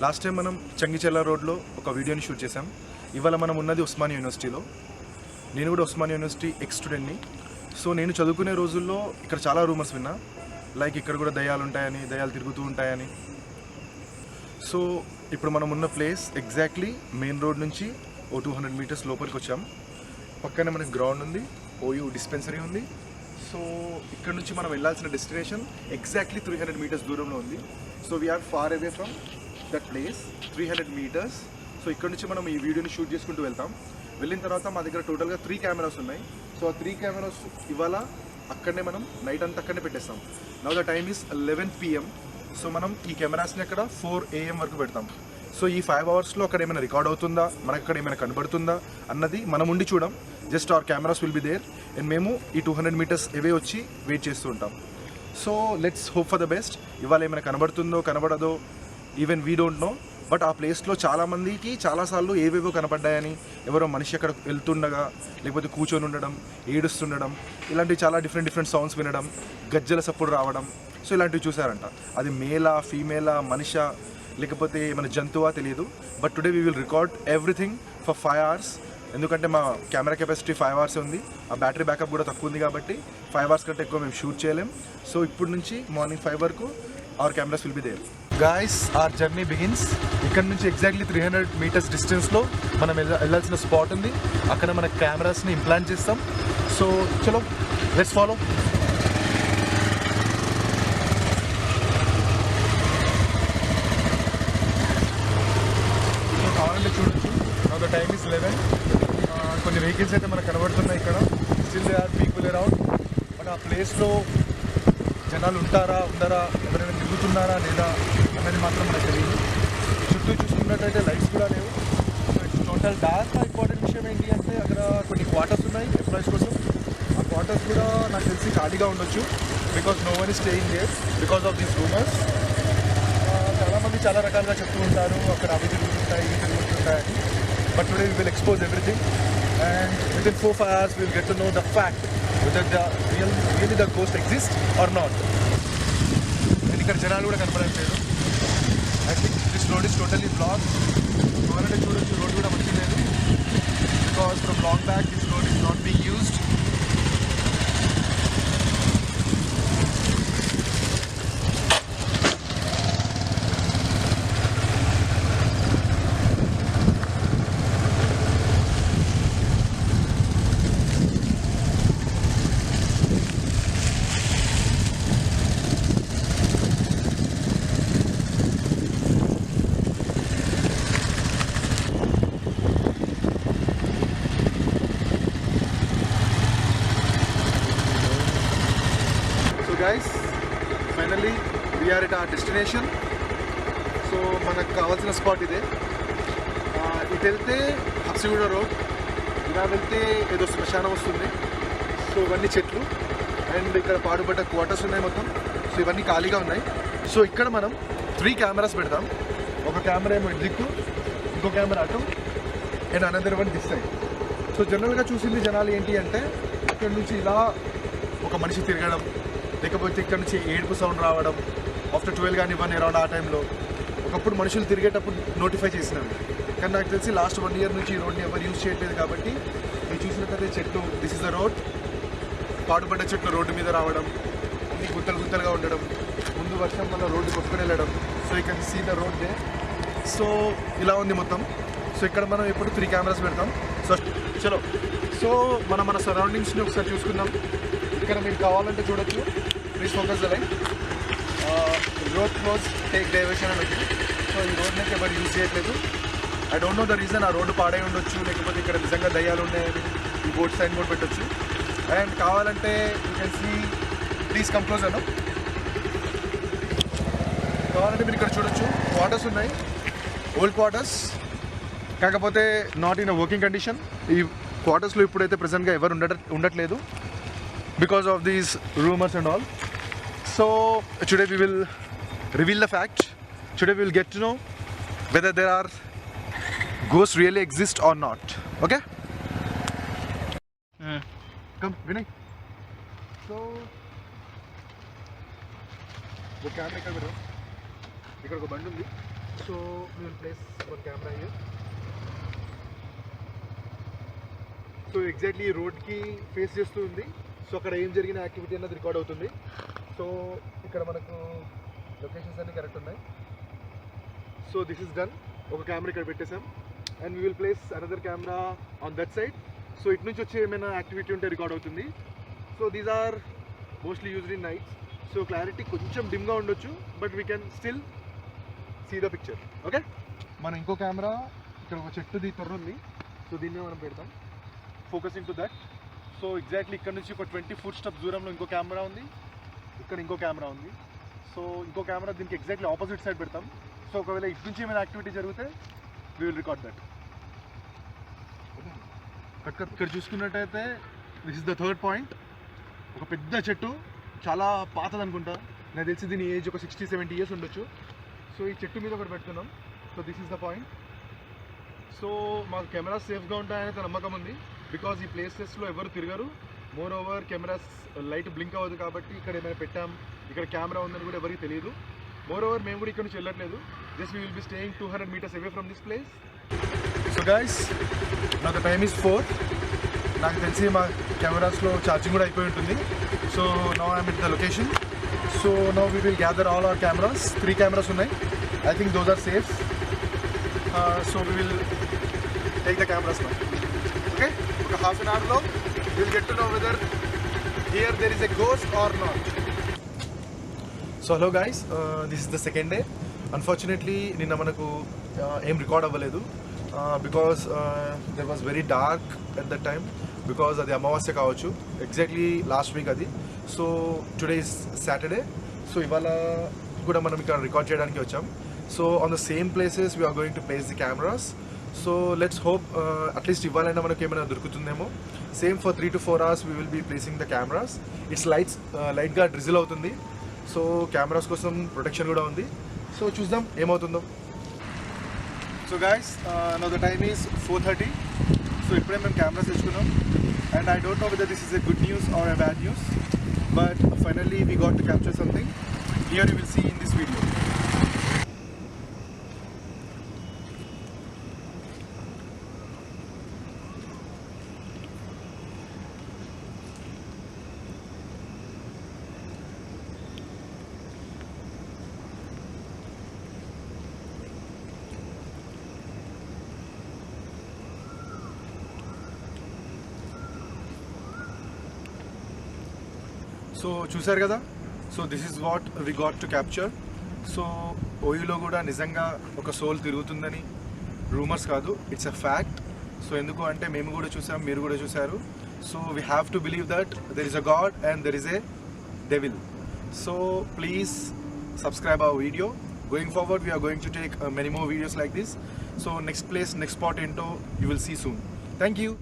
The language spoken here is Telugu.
లాస్ట్ టైం మనం చంగిచెర్ల రోడ్లో ఒక వీడియోని షూట్ చేసాం. ఇవాళ మనం ఉన్నది ఉస్మానియా యూనివర్సిటీలో. నేను కూడా ఉస్మానియా యూనివర్సిటీ ఎక్స్ స్టూడెంట్ని. సో నేను చదువుకునే రోజుల్లో ఇక్కడ చాలా రూమర్స్ విన్నా, లైక్ ఇక్కడ కూడా దయ్యాలు ఉంటాయని, దయ్యాలు తిరుగుతూ ఉంటాయని. సో ఇప్పుడు మనం ఉన్న ప్లేస్ ఎగ్జాక్ట్లీ మెయిన్ రోడ్ నుంచి ఓ 200 మీటర్స్ లోపలికి వచ్చాం. పక్కనే మనకి గ్రౌండ్ ఉంది, ఓయూ డిస్పెన్సరీ ఉంది. సో ఇక్కడ నుంచి మనం వెళ్ళాల్సిన డెస్టినేషన్ ఎగ్జాక్ట్లీ 300 మీటర్స్ దూరంలో ఉంది. So we are far away from that place, 300 metres. So ఇక్కడ నుంచి మనం ఈ వీడియోని షూట్ చేసుకుంటూ వెళ్తాం. వెళ్ళిన తర్వాత మా దగ్గర టోటల్గా 3 కెమెరాస్ ఉన్నాయి. సో ఆ 3 కెమెరాస్ ఇవాళ అక్కడనే మనం నైట్ అంతా అక్కడనే పెట్టేస్తాం. Now the time is 11 PM. So మనం ఈ కెమెరాస్ని అక్కడ 4 AM వరకు పెడతాం. సో ఈ 5 అవర్స్లో అక్కడ ఏమైనా రికార్డ్ అవుతుందా, మనకు అక్కడ ఏమైనా కనబడుతుందా అన్నది మనం ఉండి చూడం. Just our cameras will be there and మేము ఈ 200 మీటర్స్ ఎవే వచ్చి వెయిట్ చేస్తూ ఉంటాం. So let's hope for the best. ఇవాళ ఏమైనా కనబడుతుందో కనబడదో even we don't know. But ఆ ప్లేస్లో చాలామందికి చాలాసార్లు ఏవేవో కనపడ్డాయని, ఎవరో మనిషి అక్కడ వెళ్తుండగా, లేకపోతే కూర్చొని ఉండడం, ఏడుస్తుండడం, ఇలాంటివి చాలా డిఫరెంట్ సౌండ్స్ వినడం, గజ్జల సప్పుడు రావడం. సో ఇలాంటివి చూసారంట. అది మేలా, ఫీమేలా, మనిషా, లేకపోతే మన జంతువా తెలియదు. But today we will record everything for 5 hours. ఎందుకంటే మా కెమెరా కెపాసిటీ 5 hours ఉంది. ఆ బ్యాటరీ బ్యాకప్ కూడా తక్కువ ఉంది కాబట్టి 5 hours కంటే ఎక్కువ మేము షూట్ చేయలేం. సో ఇప్పుడు నుంచి మార్నింగ్ 5 వరకు our cameras will be there. Guys, our journey begins. ఇక్కడ నుంచి ఎగ్జాక్ట్లీ 300 మీటర్స్ డిస్టెన్స్లో మనం వెళ్ళాల్సిన స్పాట్ ఉంది. అక్కడ మన కెమెరాస్ని ఇంప్లాంట్ చేస్తాం. సో చలో, లెట్స్ ఫాలో. సో కావాలంటే చూడొచ్చు. Now the time is 11. కొన్ని వెహికల్స్ అయితే మనకు కనబడుతున్నాయి ఇక్కడ. Still they are people around. But ఆ ప్లేస్లో జనాలు ఉంటారా, ఉండరా, ఎవరైనా తిరుగుతున్నారా లేదా అన్నది మాత్రం మనకు తెలియదు. చుట్టూ చూసుకున్నట్టయితే లైట్స్ కూడా లేవు. So it's total dark. Important విషయం ఏంటి అంటే అక్కడ కొన్ని క్వార్టర్స్ ఉన్నాయి ఎంప్లాయీస్ కోసం. ఆ క్వార్టర్స్ కూడా నాకు తెలిసి ఖాళీగా ఉండొచ్చు. Because no one is staying there because of these rumours. చాలామంది చాలా రకాలుగా చెప్తూ ఉంటారు అక్కడ అవి తిరుగుతుంటాయి, ఇవి తిరుగుతుంటాయని. But today we will expose everything and within 4-5 hours we will get to know the fact whether really the ghost exists or not. And ఇక్కడ జనాలు కూడా కనపడట్లేదు. I think this road is totally block. కావాలంటే చూడొచ్చు, రోడ్ కూడా మంచిగా లేదు. Because from long back this road is not being used. Guys, finally we are at our destination. So మనకు కావాల్సిన స్పాట్ ఇదే. ఇటు వెళ్తే హబ్సిగూడ రోడ్, ఇలా వెళ్తే ఏదో శ్మశానం వస్తుంది. సో ఇవన్నీ చెట్లు అండ్ ఇక్కడ పాడుపడ్డ క్వార్టర్స్ ఉన్నాయి మొత్తం. సో ఇవన్నీ ఖాళీగా ఉన్నాయి. సో ఇక్కడ మనం 3 కెమెరాస్ పెడతాం. ఒక కెమెరా ఏమో దిక్కు, ఇంకో కెమెరా అటు and another one this side. So జనరల్గా చూసింది జనాలు ఏంటి అంటే ఇక్కడ నుంచి ఇలా ఒక మనిషి తిరగడం, లేకపోతే ఇక్కడ నుంచి ఏడుపు సౌండ్ రావడం ఆఫ్టర్ 12 కానీ 1 అరౌండ్ ఆ టైంలో. ఒకప్పుడు మనుషులు తిరిగేటప్పుడు నోటిఫై చేసినారు. కానీ నాకు తెలిసి లాస్ట్ 1 year నుంచి ఈ రోడ్ని ఎవరు యూజ్ చేయట్లేదు. కాబట్టి మీరు చూసినట్లయితే చెట్లు, దిస్ ఇస్ ద రోడ్, పాడుపడ్డ చెట్లు రోడ్డు మీద రావడం, అన్ని గుంతలుగా ఉండడం, ముందు వర్షం వల్ల రోడ్డు కొట్టుకుని వెళ్ళడం. So you can see the road they. So ఇలా ఉంది మొత్తం. సో ఇక్కడ మనం ఎప్పుడు 3 కెమెరాస్ పెడతాం. సో చలో, సో మన సరౌండింగ్స్ని ఒకసారి చూసుకుందాం. ఇక్కడ మీరు కావాలంటే చూడొచ్చు. Please focus the line. Road close, take diversion అని పెట్టింది. సో ఈ రోడ్ని అయితే ఎవరు యూజ్ చేయట్లేదు. I don't know the reason. ఆ రోడ్డు పాడై ఉండొచ్చు, లేకపోతే ఇక్కడ నిజంగా దయ్యాలు ఉన్నాయని ఈ బోర్డ్ సైన్ బోర్డ్ పెట్టొచ్చు. అండ్ కావాలంటే you can see, please come close అన్న. కావాలంటే మీరు ఇక్కడ చూడొచ్చు, క్వార్టర్స్ ఉన్నాయి, ఓల్డ్ క్వార్టర్స్, కాకపోతే not in a working condition. ఈ క్వార్టర్స్లో ఇప్పుడైతే ప్రెజెంట్గా ఎవరు ఉండట్లేదు because of these rumors and all. So today we will reveal the fact. Today we will get to know whether there are ghosts really exist or not. Okay? Come, Vinay. So वो कैमरे कर बैठो. ఇక్కడ ఒక బండి ఉంది. So we will place one camera here. So exactly రోడ్కి ఫేస్ చేస్తూ ఉంది. సో అక్కడ ఏం జరిగిన యాక్టివిటీ అన్నది రికార్డ్ అవుతుంది. సో ఇక్కడ మనకు లొకేషన్స్ అన్నీ కరెక్ట్ ఉన్నాయి. So this is done. ఒక కెమెరా ఇక్కడ పెట్టేసాం and we will place another camera on that side. So ఇటు నుంచి వచ్చే ఏమైనా యాక్టివిటీ ఉంటే రికార్డ్ అవుతుంది. So these are mostly used in nights. So clarity కొంచెం డిమ్గా ఉండొచ్చు, but we can still see the picture. Okay, మనం ఇంకో కెమెరా ఇక్కడ ఒక చెట్టుది తొర్ర ఉంది. సో దీన్ని మనం పెడతాం focusing to that. So exactly ఇక్కడ నుంచి ఒక 20 ఫుట్ స్టెప్స్ దూరంలో ఇంకో కెమెరా ఉంది, ఇక్కడ ఇంకో కెమెరా ఉంది. సో ఇంకో కెమెరా దీనికి ఎగ్జాక్ట్లీ ఆపోజిట్ సైడ్ పెడతాం. సో ఒకవేళ ఇటు నుంచి ఏమైనా యాక్టివిటీ జరిగితే వీ విల్ రికార్డ్ దట్. ఇక్కడ చూసుకున్నట్టయితే this is the third point. ఒక పెద్ద చెట్టు, చాలా పాతది అనుకుంటా, నాకు తెలిసి దీని ఏజ్ ఒక 60-70 ఇయర్స్ ఉండొచ్చు. సో ఈ చెట్టు మీద ఒకటి పెట్టుకున్నాం. So this is the point. So మాకు కెమెరాస్ సేఫ్గా ఉంటాయనే నమ్మకం ఉంది, బికాజ్ ఈ ప్లేసెస్లో ఎవరు తిరగరు. Moreover cameras light blink అవ్వదు కాబట్టి ఇక్కడ ఏమైనా పెట్టాం, ఇక్కడ కెమెరా ఉందని కూడా ఎవరికి తెలియదు. మోర్ ఓవర్ మేము కూడా ఇక్కడ నుంచి వెళ్ళట్లేదు. Just we will be staying 200 meters away from this place. So guys, నా ద టైమ్ ఈస్ 4. నాకు తెలిసి మా కెమెరాస్లో ఛార్జింగ్ కూడా అయిపోయి ఉంటుంది. So now I'm at the location. So now we will gather all our cameras. 3 cameras ఉన్నాయి. I think those are safe. So we will take the cameras now. Okay, ఒక హాఫ్ అన్ అవర్లో will get to know whether here there is a ghost or not. So hello guys, this is the second day. Unfortunately నిన్న మనకు ఏం రికార్డ్ అవ్వలేదు, because there was very dark at the time, because అది అమావాస్య కావచ్చు, ఎగ్జాక్ట్లీ లాస్ట్ వీక్ అది. So today is Saturday. So ఇవాళ కూడా మనం ఇక్కడ రికార్డ్ చేయడానికి వచ్చాం. So on the same places we're going to place the cameras. So let's hope at least ఇవ్వాలైనా మనకి ఏమైనా దొరుకుతుందేమో. Same for 3 to 4 hours we will be placing the cameras. It's లైట్గా డ్రిజిల్ అవుతుంది. సో కెమెరాస్ కోసం ప్రొటెక్షన్ కూడా ఉంది. సో చూద్దాం ఏమవుతుందో. So guys, now the time is 4:30. So ఇప్పుడే మేము కెమెరాస్ తెచ్చుకున్నాం. And I don't know whether this is a good news or a bad news, but finally we got to capture something. Here you will see in this video. So చూసారు కదా. So this is what we got to capture. So ఓయూలో కూడా నిజంగా ఒక సోల్ తిరుగుతుందని రూమర్స్ కాదు, ఇట్స్ అ ఫ్యాక్ట్. సో ఎందుకు అంటే మేము కూడా చూసాం, మీరు కూడా చూసారు. So we have to believe that there is a God and there is a devil. So please subscribe our video. Going forward we are going to take many more videos like this. So next place, next spot into you will see soon. Thank you.